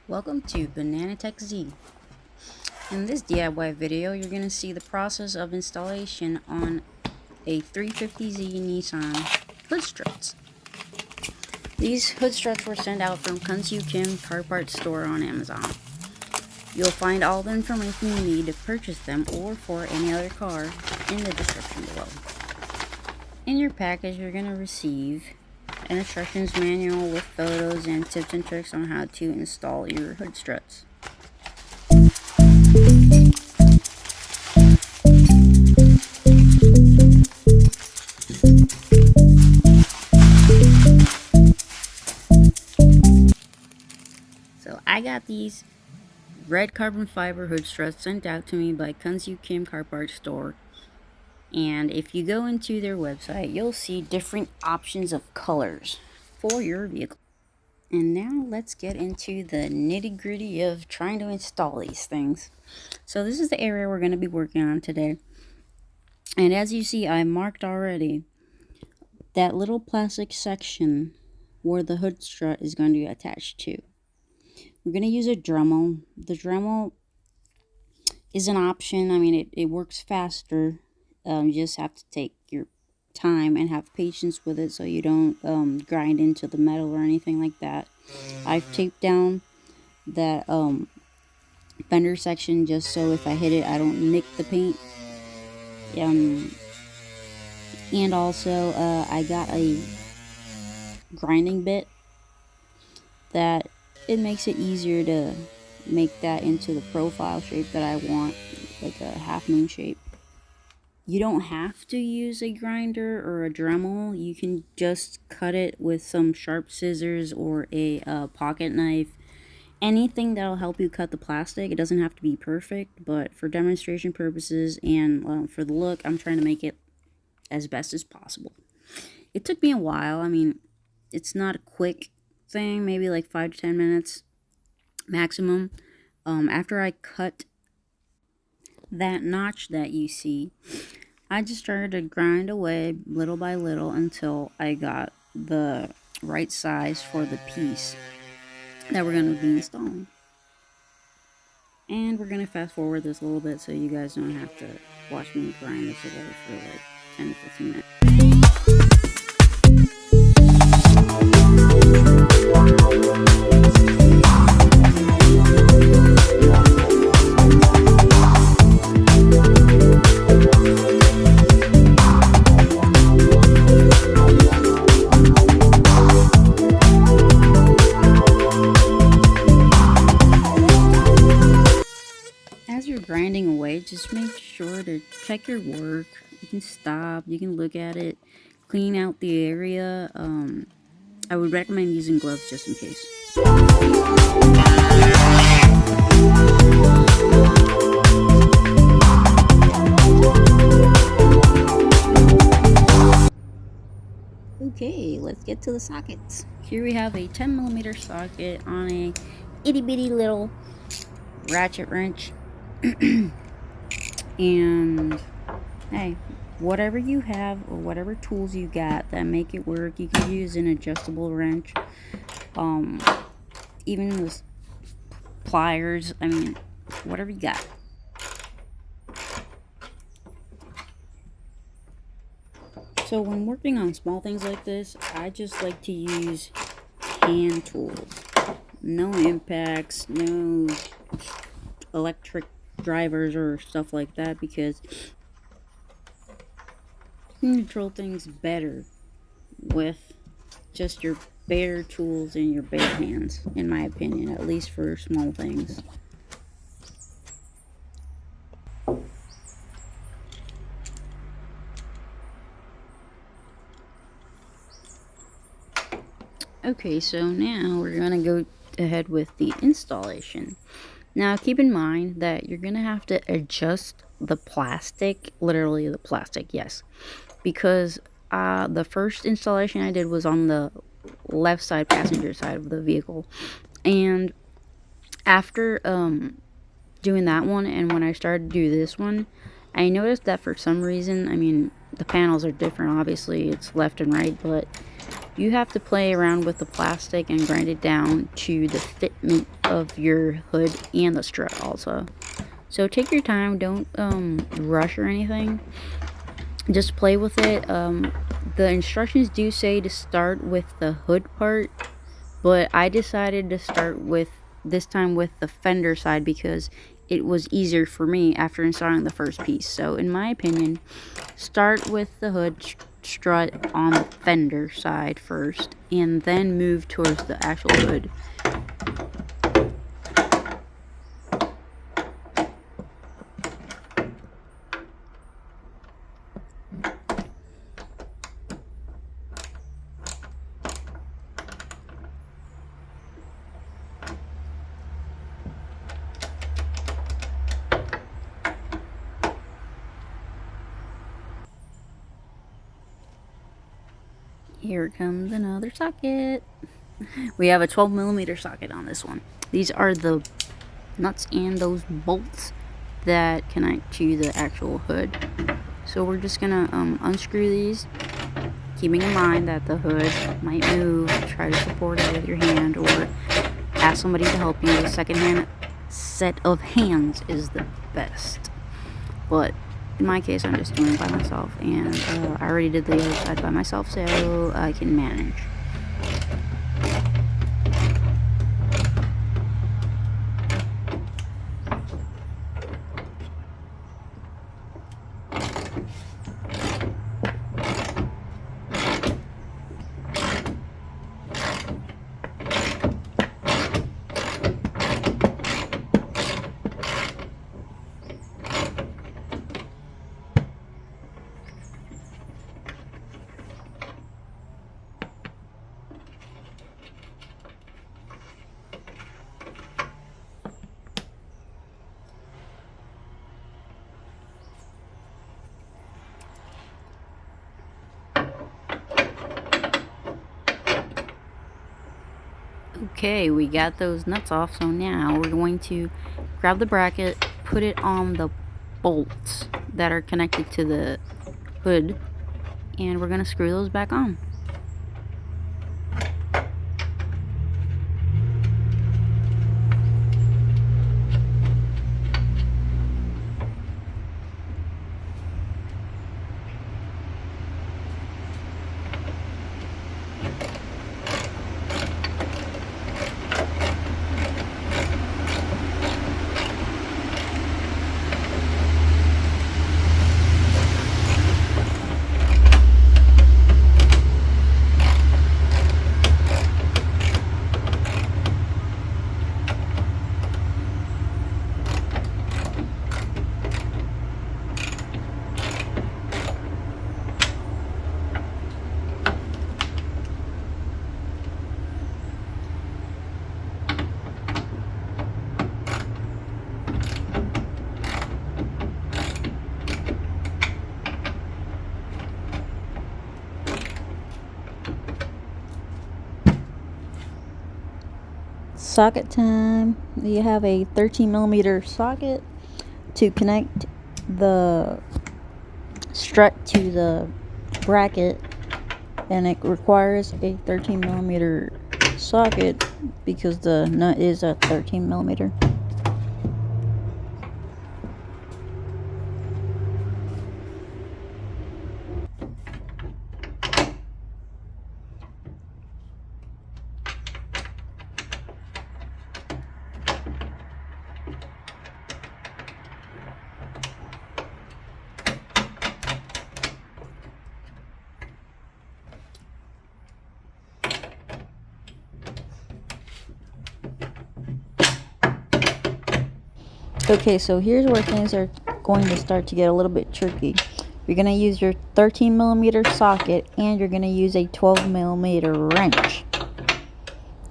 Welcome to Banana Tech Z. In this DIY video, you're going to see the process of installation on a 350Z Nissan Hood Struts. These Hood Struts were sent out from KUNSYOUKIM car parts store on Amazon. You'll find all the information you need to purchase them or for any other car in the description below. In your package, you're going to receive an instructions manual with photos and tips and tricks on how to install your hood struts. So I got these red carbon fiber hood struts sent out to me by KUNSYOUKIM car parts store. And if you go into their website, you'll see different options of colors for your vehicle. And now let's get into the nitty-gritty of trying to install these things. So this is the area we're going to be working on today. And as you see, I marked already that little plastic section where the hood strut is going to be attached to. We're going to use a Dremel. The Dremel is an option. I mean, it works faster. You just have to take your time and have patience with it so you don't grind into the metal or anything like that. I've taped down that fender section just so if I hit it I don't nick the paint. And also I got a grinding bit that it makes it easier to make that into the profile shape that I want, like a half moon shape. You don't have to use a grinder or a Dremel. You can just cut it with some sharp scissors or a pocket knife. Anything that'll help you cut the plastic. It doesn't have to be perfect, but for demonstration purposes and for the look, I'm trying to make it as best as possible. It took me a while. I mean, it's not a quick thing, maybe like 5 to 10 minutes maximum. After I cut that notch that you see, I just started to grind away little by little until I got the right size for the piece that we're going to be installing. And we're going to fast forward this a little bit so you guys don't have to watch me grind this away for like 10 to 15 minutes. As you're grinding away, just make sure to check your work. You can stop, you can look at it, clean out the area. I would recommend using gloves just in case. Okay, let's get to the sockets. Here we have a 10mm socket on a itty bitty little ratchet wrench. And hey, whatever you have or whatever tools you got that make it work, you can use an adjustable wrench, even with pliers. I mean, whatever you got. So when working on small things like this, I just like to use hand tools. No impacts, no electric drivers or stuff like that, because you can control things better with just your bare tools and your bare hands, in my opinion, at least for small things. Okay, so now we're gonna go ahead with the installation. Now keep in mind that you're gonna have to adjust the plastic, literally the plastic, yes, because the first installation I did was on the left side, passenger side of the vehicle, and after doing that one and when I started to do this one, I noticed that for some reason, I mean, the panels are different, obviously it's left and right, but you have to play around with the plastic and grind it down to the fitment of your hood and the strut also. So take your time, don't rush or anything. Just play with it. The instructions do say to start with the hood part, but I decided to start with this time with the fender side because it was easier for me after installing the first piece. So in my opinion, start with the hood strut on the fender side first and then move towards the actual hood. Here comes another socket. We have a 12mm socket on this one. These are the nuts and those bolts that connect to the actual hood. So we're just gonna unscrew these, keeping in mind that the hood might move. Try to support it with your hand or ask somebody to help you. A second-hand set of hands is the best. But in my case, I'm just doing it by myself, and I already did the other side by myself, so I can manage. Okay, we got those nuts off, so now we're going to grab the bracket, put it on the bolts that are connected to the hood, and we're going to screw those back on. Socket time. You have a 13mm socket to connect the strut to the bracket, and it requires a 13mm socket because the nut is a 13mm. Okay, so here's where things are going to start to get a little bit tricky. You're going to use your 13mm socket and you're going to use a 12mm wrench.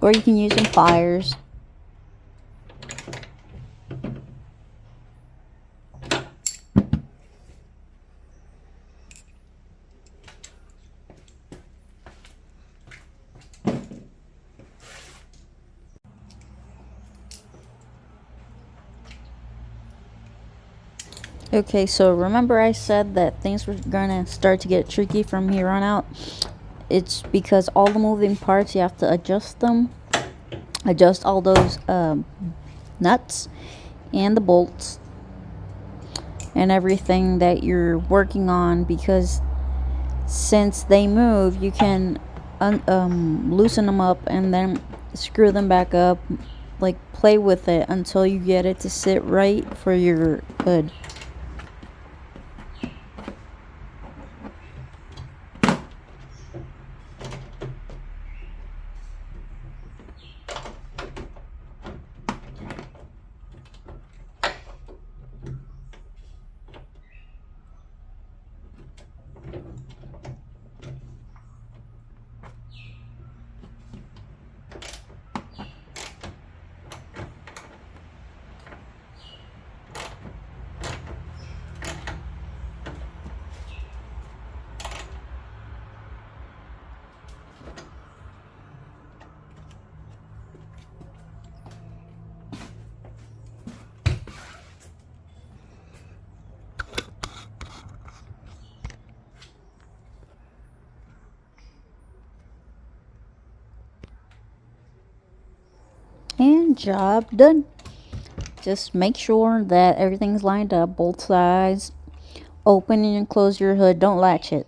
Or you can use some pliers. Okay, so remember I said that things were gonna start to get tricky from here on out, it's because all the moving parts, you have to adjust them. Adjust all those nuts and the bolts and everything that you're working on, because since they move, you can loosen them up and then screw them back up. Like, play with it until you get it to sit right for your hood. And job done. Just make sure that everything's lined up, both sides. Open and close your hood. Don't latch it,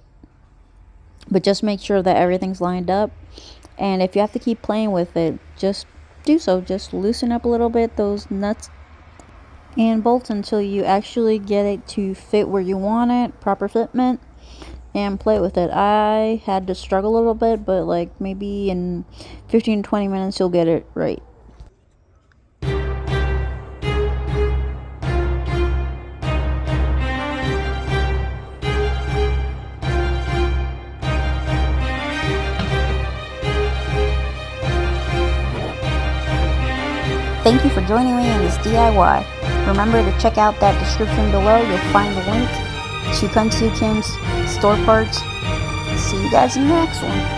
but just make sure that everything's lined up. And if you have to keep playing with it, just do so. Just loosen up a little bit those nuts and bolts until you actually get it to fit where you want it, proper fitment, and play with it. I had to struggle a little bit, but like maybe in 15-20 minutes you'll get it right. Thank you for joining me in this DIY. Remember to check out that description below. You'll find the link to KUNSYOUKIM's store parts. See you guys in the next one.